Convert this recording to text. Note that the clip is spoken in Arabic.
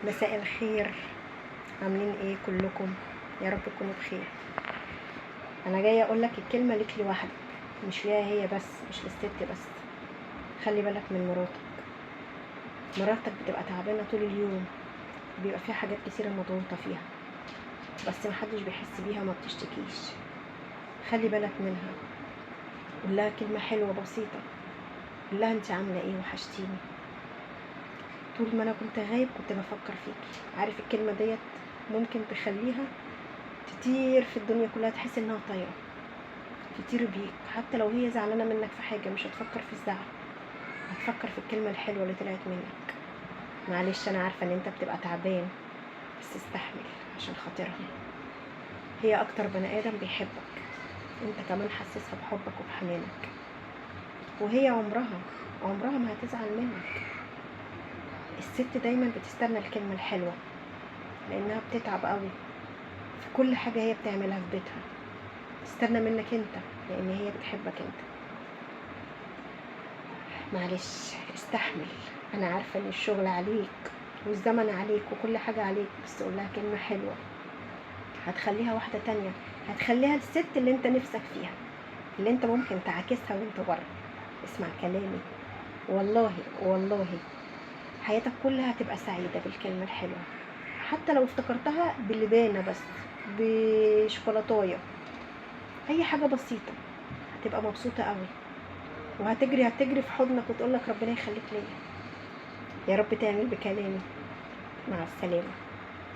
مساء الخير، عاملين ايه كلكم؟ يا رب تكونوا بخير. انا جايه اقول لك الكلمه ليك لوحدك، مش ليها هي بس، مش للست بس. خلي بالك من مراتك بتبقى تعبانه طول اليوم، بيبقى فيها حاجات كتيره مضغوطه فيها، بس محدش بيحس بيها وما بتشتكيش. خلي بالك منها، قول لها كلمه حلوه بسيطه، قول لها انت عامله ايه، وحشتيني. طول ما انا كنت غايب كنت بفكر فيكي. عارف الكلمه ديت ممكن تخليها تطير في الدنيا كلها، تحس انها طايره، تطير بيك. حتى لو هي زعلانه منك في حاجه مش هتفكر في الزعل، هتفكر في الكلمه الحلوه اللي طلعت منك. معلش انا عارفه ان انت بتبقى تعبان، بس استحمل عشان خاطرها. هي اكتر بني ادم بيحبك، انت كمان حسسها بحبك وبحنانك، وهي عمرها ما هتزعل منك. الست دايما بتستنى الكلمه الحلوه، لانها بتتعب قوي في كل حاجه هي بتعملها في بيتها. تستنى منك انت، لان هي بتحبك انت. معلش استحمل، انا عارفه ان الشغل عليك والزمن عليك وكل حاجه عليك، بس قول لها كلمه حلوه هتخليها واحده تانية، هتخليها الست اللي انت نفسك فيها، اللي انت ممكن تعاكسها وانت بره. اسمع كلامي، والله حياتك كلها هتبقى سعيده بالكلمه الحلوه. حتى لو افتكرتها باللبانه بس، بشوكولاتايه، اي حاجه بسيطه، هتبقى مبسوطه قوي، وهتجري في حضنك وتقول لك ربنا يخليك ليا. يا رب تعمل بكلامي. مع السلامه.